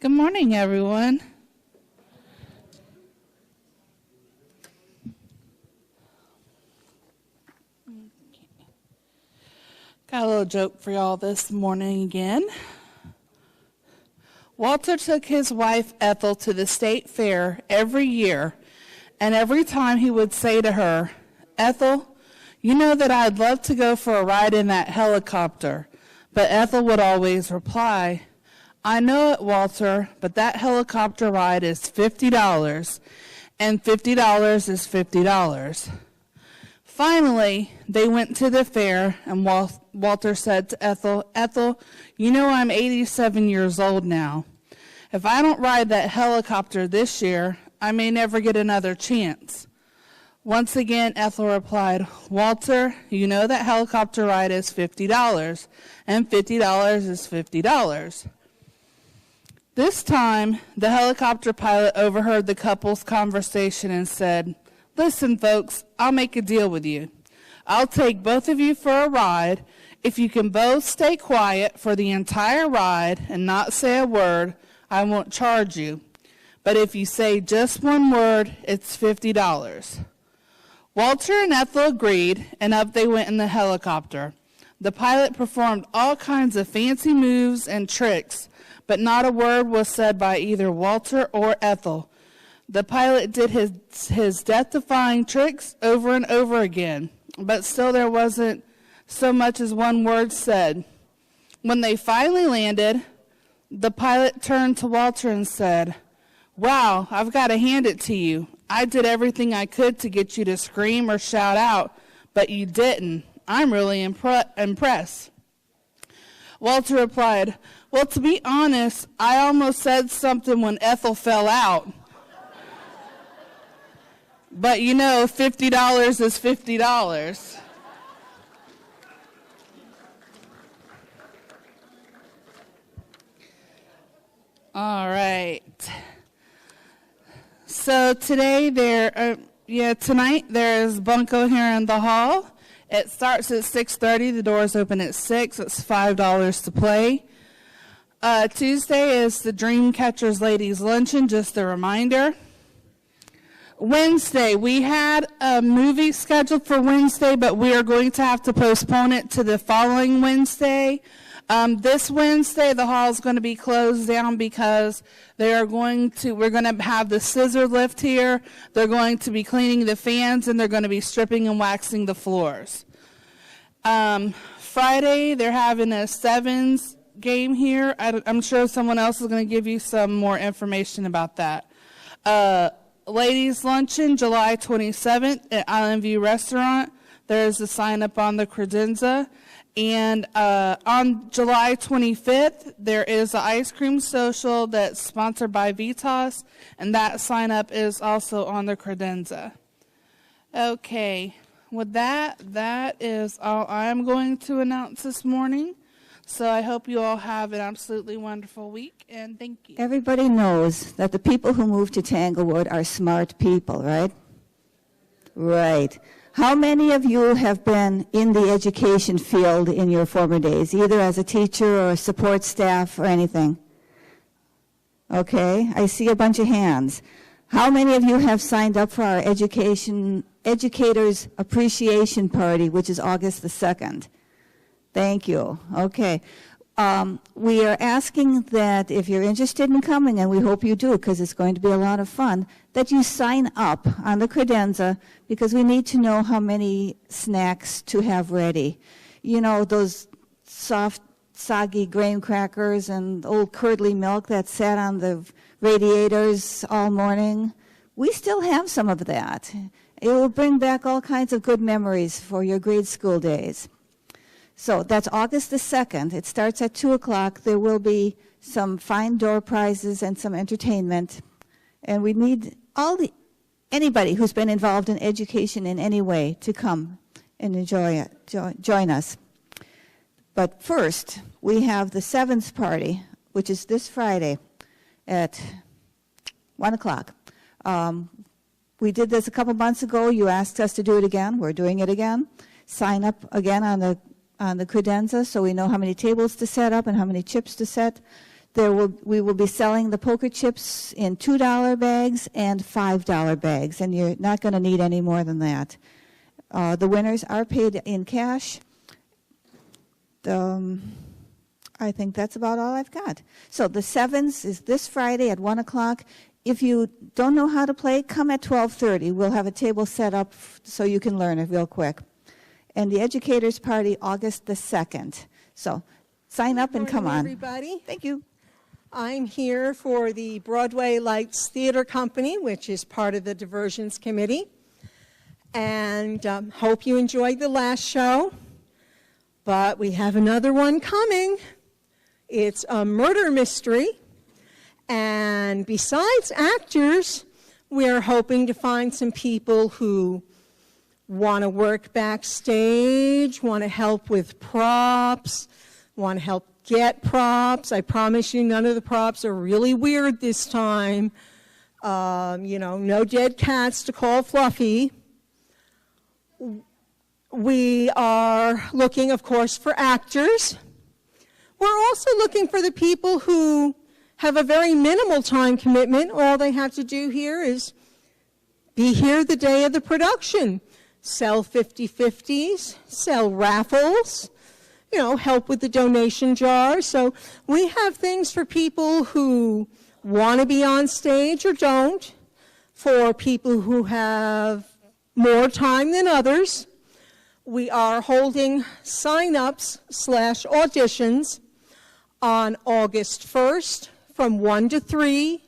Good morning, everyone. Got a little joke for y'all this morning again. Walter took his wife Ethel to the state fair every year, and every time he would say to her, "Ethel, you know that I'd love to go for a ride in that helicopter." But Ethel would always reply, "I know it, Walter, but that helicopter ride is $50, and $50 is $50. Finally, they went to the fair, and Walter said to Ethel, "Ethel, you know I'm 87 years old now. If I don't ride that helicopter this year, I may never get another chance." Once again, Ethel replied, "Walter, you know that helicopter ride is $50, and $50 is $50. This time, the helicopter pilot overheard the couple's conversation and said, "Listen, folks, I'll make a deal with you. I'll take both of you for a ride. If you can both stay quiet for the entire ride and not say a word, I won't charge you. But if you say just one word, it's $50. Walter and Ethel agreed, and up they went in the helicopter. The pilot performed all kinds of fancy moves and tricks, but not a word was said by either Walter or Ethel. The pilot did his death-defying tricks over and over again, but still there wasn't so much as one word said. When they finally landed, the pilot turned to Walter and said, "Wow, I've got to hand it to you. I did everything I could to get you to scream or shout out, but you didn't. I'm really impressed." Walter replied, "Well, to be honest, I almost said something when Ethel fell out. But you know, $50 is $50. All right. So today tonight there's Bunko here in the hall. It starts at 6:30. The doors open at 6. It's $5 to play. Tuesday is the Dreamcatchers Ladies Luncheon, just a reminder. Wednesday, we had a movie scheduled for Wednesday, but we are going to have to postpone it to the following Wednesday. This Wednesday, the hall is going to be closed down because we're going to have the scissor lift here. They're going to be cleaning the fans, and they're going to be stripping and waxing the floors. Friday, they're having a sevens game here. I'm sure someone else is going to give you some more information about that. Ladies Luncheon, July 27th at Island View Restaurant. There's a sign up on the credenza. And on July 25th, there is an ice cream social that's sponsored by Vitas, and that sign up is also on the credenza. Okay, with that is all I'm going to announce this morning. So I hope you all have an absolutely wonderful week, and thank you. Everybody knows that the people who move to Tanglewood are smart people, right? Right. How many of you have been in the education field in your former days, either as a teacher or support staff or anything? Okay, I see a bunch of hands. How many of you have signed up for our Educators Appreciation Party, which is August the 2nd? Thank you. Okay. We are asking that if you're interested in coming, and we hope you do because it's going to be a lot of fun, that you sign up on the credenza because we need to know how many snacks to have ready. You know, those soft, soggy graham crackers and old curdly milk that sat on the radiators all morning. We still have some of that. It will bring back all kinds of good memories for your grade school days. So that's August the 2nd. It starts at 2 o'clock. There will be some fine door prizes and some entertainment. And we need anybody who's been involved in education in any way to come and enjoy it, join us. But first, we have the Sevens Party, which is this Friday at 1 o'clock. We did this a couple months ago. You asked us to do it again. We're doing it again. Sign up again on the credenza so we know how many tables to set up and how many chips to set. We will be selling the poker chips in $2 bags and $5 bags, and you're not going to need any more than that. The winners are paid in cash. I think that's about all I've got. So the 7th is this Friday at 1 o'clock. If you don't know how to play, come at 12:30. We'll have a table set up so you can learn it real quick. And the Educators Party, August the 2nd. So sign up and come on. Good morning, everybody. Thank you. I'm here for the Broadway Lights Theater Company, which is part of the Diversions Committee. And hope you enjoyed the last show. But we have another one coming. It's a murder mystery. And besides actors, we're hoping to find some people who want to work backstage, want to help with props, want to help get props. I promise you none of the props are really weird this time. No dead cats to call Fluffy. We are looking, of course, for actors. We're also looking for the people who have a very minimal time commitment. All they have to do here is be here the day of the production. Sell 50/50s, sell raffles, help with the donation jar. So we have things for people who want to be on stage or don't, for people who have more time than others. We are holding sign-ups/auditions on August 1st from 1 to 3.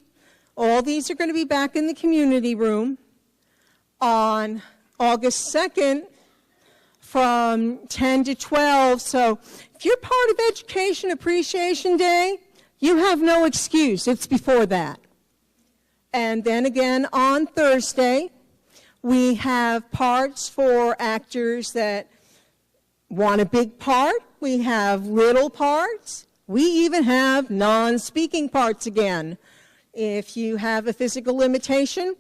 All these are going to be back in the community room. On August 2nd, from 10 to 12. So if you're part of Education Appreciation Day, you have no excuse. It's before that. And then again on Thursday, we have parts for actors that want a big part. We have little parts. We even have non-speaking parts again. If you have a physical limitation,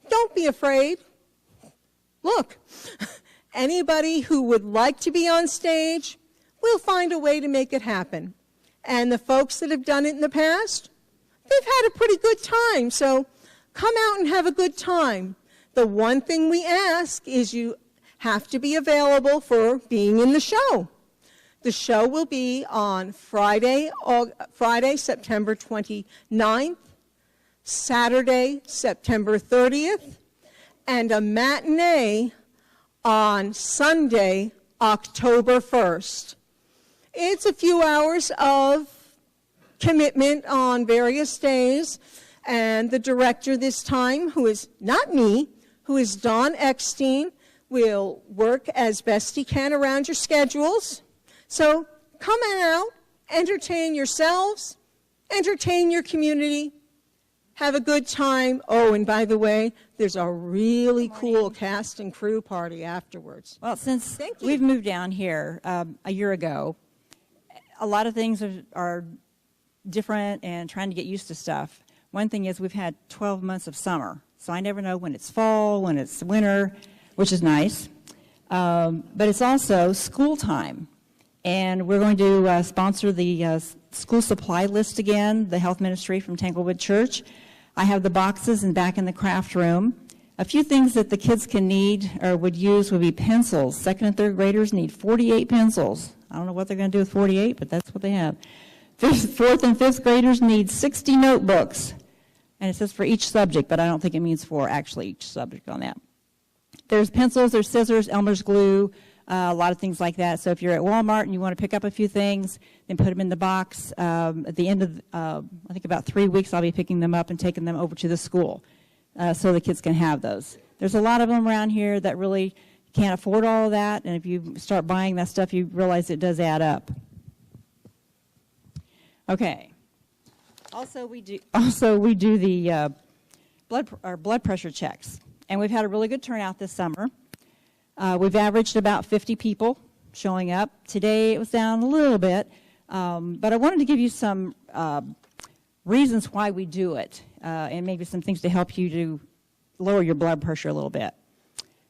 don't be afraid. Look, anybody who would like to be on stage, we'll find a way to make it happen. And the folks that have done it in the past, they've had a pretty good time. So come out and have a good time. The one thing we ask is you have to be available for being in the show. The show will be on Friday, September 29th, Saturday, September 30th, and a matinee on Sunday, October 1st. It's a few hours of commitment on various days, and the director this time, who is not me, who is Don Eckstein, will work as best he can around your schedules. So come on out, entertain yourselves, entertain your community, have a good time. Oh, and by the way, there's a really cool cast and crew party afterwards. Well, since we've moved down here a year ago, a lot of things are different and trying to get used to stuff. One thing is we've had 12 months of summer, so I never know when it's fall, when it's winter, which is nice. But it's also school time. And we're going to sponsor the school supply list again, the health ministry from Tanglewood Church. I have the boxes and back in the craft room. A few things that the kids can need or would use would be pencils. Second and third graders need 48 pencils. I don't know what they're going to do with 48, but that's what they have. Fourth and fifth graders need 60 notebooks. And it says for each subject, but I don't think it means for actually each subject on that. There's pencils, there's scissors, Elmer's glue, a lot of things like that. So if you're at Walmart and you want to pick up a few things, then put them in the box. At the end of, I think about 3 weeks, I'll be picking them up and taking them over to the school so the kids can have those. There's a lot of them around here that really can't afford all of that, and if you start buying that stuff, you realize it does add up. Okay. Also, we do the blood pressure checks, and we've had a really good turnout this summer. We've averaged about 50 people showing up. Today it was down a little bit, but I wanted to give you some reasons why we do it, and maybe some things to help you to lower your blood pressure a little bit.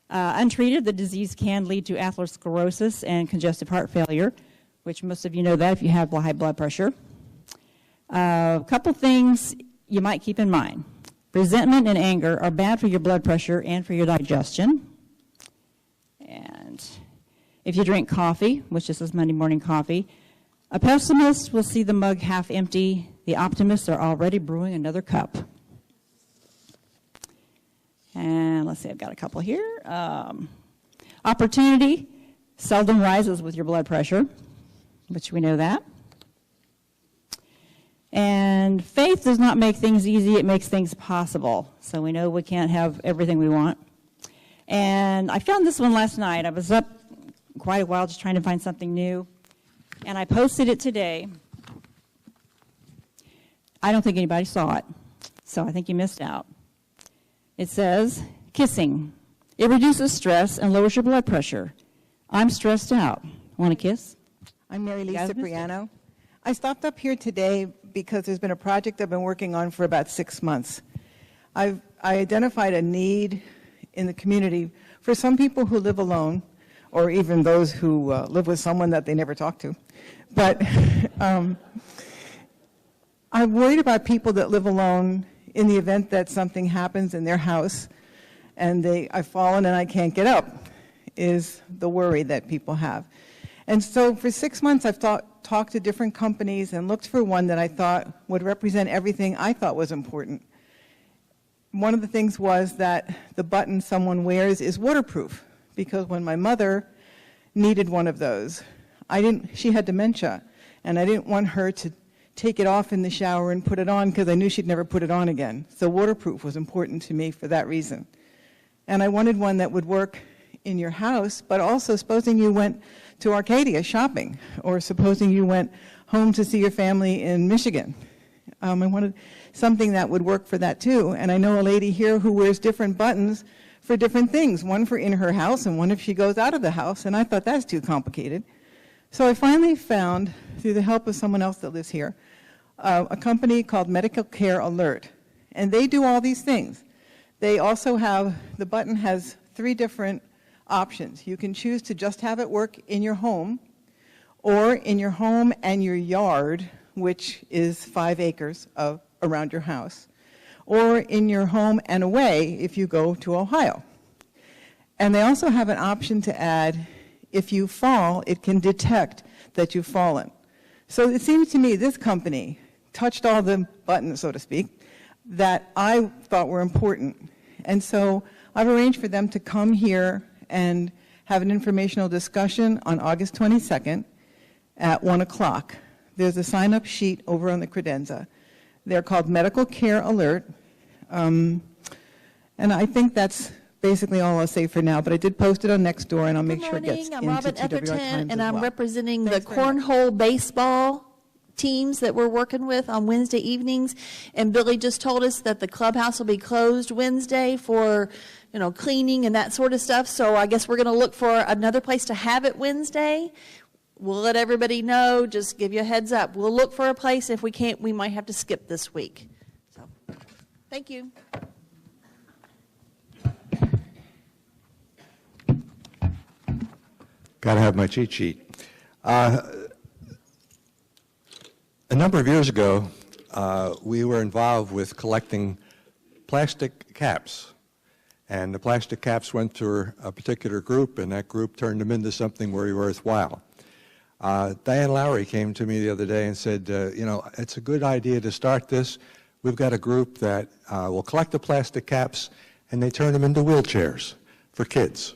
Untreated, the disease can lead to atherosclerosis and congestive heart failure, which most of you know that if you have high blood pressure. A couple things you might keep in mind. Resentment and anger are bad for your blood pressure and for your digestion. And if you drink coffee, which this is Monday morning coffee, a pessimist will see the mug half empty. The optimists are already brewing another cup. And let's see, I've got a couple here. Opportunity seldom rises with your blood pressure, which we know that. And faith does not make things easy, it makes things possible. So we know we can't have everything we want. And I found this one last night. I was up quite a while just trying to find something new. And I posted it today. I don't think anybody saw it, so I think you missed out. It says, kissing. It reduces stress and lowers your blood pressure. I'm stressed out. Want a kiss? I'm Mary Lee Guys, Cipriano. I stopped up here today because there's been a project I've been working on for about 6 months. I identified a need in the community for some people who live alone, or even those who live with someone that they never talk to. But I'm worried about people that live alone in the event that something happens in their house and I've fallen and I can't get up, is the worry that people have. And so for 6 months, I've talked to different companies and looked for one that I thought would represent everything I thought was important. One of the things was that the button someone wears is waterproof, because when my mother needed one of those, she had dementia, and I didn't want her to take it off in the shower and put it on because I knew she'd never put it on again. So waterproof was important to me for that reason. And I wanted one that would work in your house, but also supposing you went to Arcadia shopping, or supposing you went home to see your family in Michigan. I wanted something that would work for that too. And I know a lady here who wears different buttons for different things, one for in her house and one if she goes out of the house, and I thought that's too complicated. So I finally found, through the help of someone else that lives here, a company called Medical Care Alert, and they do all these things. They also have, the button has 3 different options. You can choose to just have it work in your home, or in your home and your yard, which is 5 acres around your house, or in your home and away if you go to Ohio. And they also have an option to add, if you fall, it can detect that you've fallen. So it seems to me this company touched all the buttons, so to speak, that I thought were important. And so I've arranged for them to come here and have an informational discussion on August 22nd at 1 o'clock. There's a sign-up sheet over on the credenza. They're called Medical Care Alert. And I think that's basically all I'll say for now, but I did post it on Nextdoor, and I'll make sure it gets into Good morning, I'm Robin TWR Times Etherton, and as I'm well. representing the Thanks very much. cornhole baseball teams that we're working with on Wednesday evenings. And Billy just told us that the clubhouse will be closed Wednesday for, cleaning and that sort of stuff. So I guess we're going to look for another place to have it Wednesday. We'll let everybody know, just give you a heads up. We'll look for a place. If we can't, we might have to skip this week. So, thank you. Got to have my cheat sheet. A number of years ago, we were involved with collecting plastic caps. And the plastic caps went to a particular group, and that group turned them into something very worthwhile. Diane Lowry came to me the other day and said, it's a good idea to start this. We've got a group that will collect the plastic caps, and they turn them into wheelchairs for kids.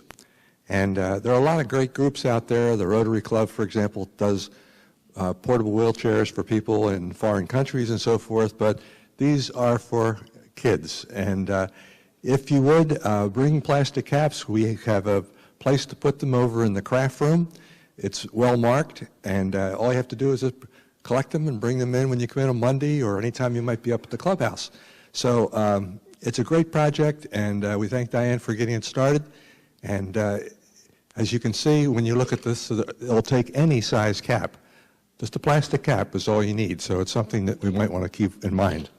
And there are a lot of great groups out there. The Rotary Club, for example, does portable wheelchairs for people in foreign countries and so forth, but these are for kids. And if you would, bring plastic caps. We have a place to put them over in the craft room. It's well marked, and all you have to do is just collect them and bring them in when you come in on Monday or anytime you might be up at the clubhouse. So it's a great project, and we thank Diane for getting it started. And as you can see, when you look at this, it'll take any size cap. Just a plastic cap is all you need, so it's something that we might want to keep in mind.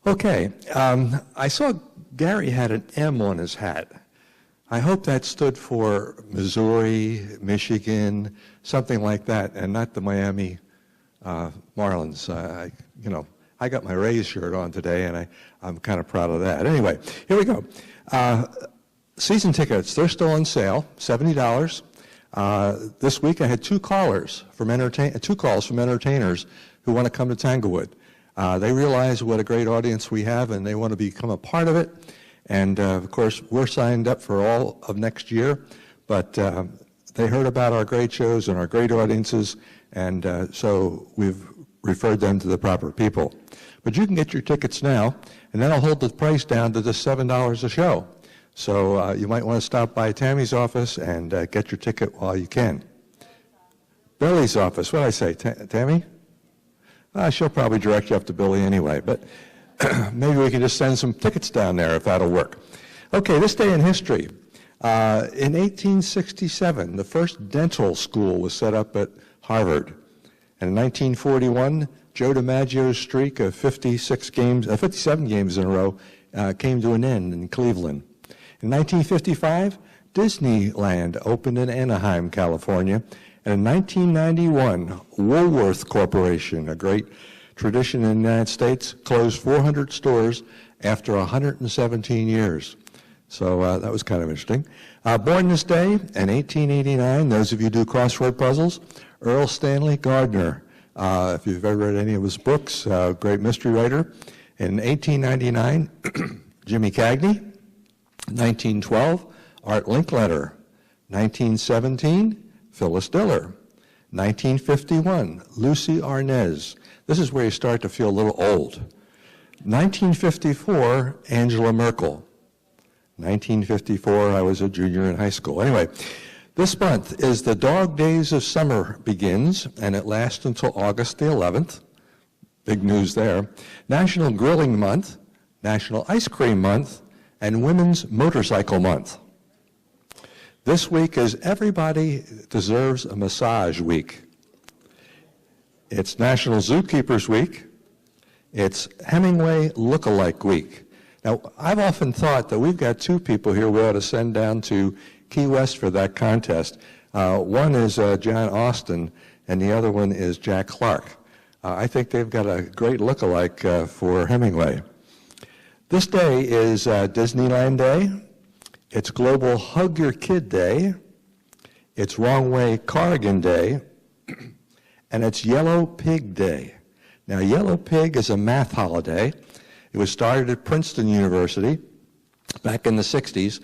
Okay, I saw Gary had an M on his hat. I hope that stood for Missouri, Michigan, something like that, and not the Miami Marlins. I got my Rays shirt on today, and I'm kind of proud of that. Anyway, here we go. Season tickets, they're still on sale, $70. This week I had two calls from entertainers who want to come to Tanglewood. They realize what a great audience we have, and they want to become a part of it. And, of course, we're signed up for all of next year, but they heard about our great shows and our great audiences, and so we've referred them to the proper people. But you can get your tickets now, and then I'll hold the price down to just $7 a show. So you might want to stop by Tammy's office and get your ticket while you can. Billy's office, what did I say, Tammy? She'll probably direct you up to Billy anyway, but maybe we can just send some tickets down there if that'll work. Okay, this day in history. In 1867, the first dental school was set up at Harvard. And in 1941, Joe DiMaggio's streak of 57 games in a row came to an end in Cleveland. In 1955, Disneyland opened in Anaheim, California. And in 1991, Woolworth Corporation, a great tradition in the United States, closed 400 stores after 117 years. So that was kind of interesting. Born this day in 1889, those of you who do crossword puzzles, Earl Stanley Gardner. If you've ever read any of his books, great mystery writer. In 1899, Jimmy Cagney. 1912, Art Linkletter. 1917, Phyllis Diller. 1951, Lucy Arnaz. This is where you start to feel a little old. 1954, Angela Merkel. 1954, I was a junior in high school. Anyway, this month is the Dog Days of Summer begins, and it lasts until August the 11th. Big news there. National Grilling Month, National Ice Cream Month, and Women's Motorcycle Month. This week is Everybody Deserves a Massage Week. It's National Zookeepers Week. It's Hemingway Lookalike Week. Now, I've often thought that we've got two people here we ought to send down to Key West for that contest. One is John Austin, and the other one is Jack Clark. I think they've got a great lookalike for Hemingway. This day is Disneyland Day. It's Global Hug Your Kid Day. It's Wrong Way Cardigan Day. And it's Yellow Pig Day. Now, Yellow Pig is a math holiday. It was started at Princeton University back in the 60s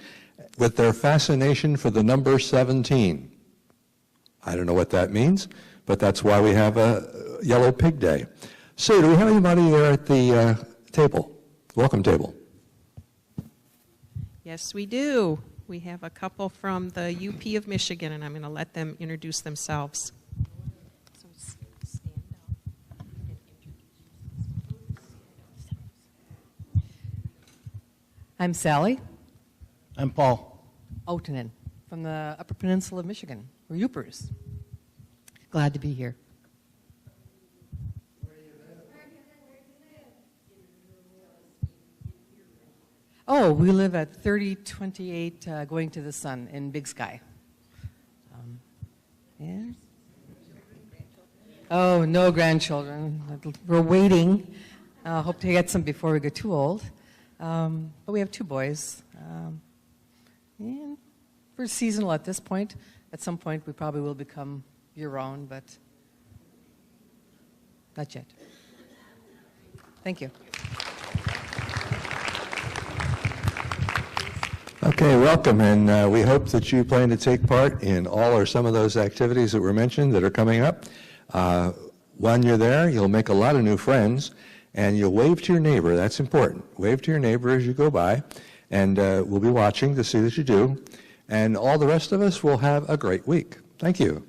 with their fascination for the number 17. I don't know what that means, but that's why we have a Yellow Pig Day. Sue, do we have anybody there at the table? Welcome table. Yes, we do. We have a couple from the UP of Michigan, and I'm going to let them introduce themselves. So stand up and introduce yourselves. I'm Sally I'm Paul. Otanen from the Upper Peninsula of Michigan. We're Yoopers. Glad to be here. Oh, we live at 3028 going to the sun in Big Sky. Yeah. Oh, no grandchildren. We're waiting. Hope to get some before we get too old. But we have two boys. And we're seasonal at this point. At some point, we probably will become year-round, but not yet. Thank you. Okay, welcome, and we hope that you plan to take part in all or some of those activities that were mentioned that are coming up. When you're there, you'll make a lot of new friends, and you'll wave to your neighbor. That's important. Wave to your neighbor as you go by, and we'll be watching to see that you do. And all the rest of us will have a great week. Thank you.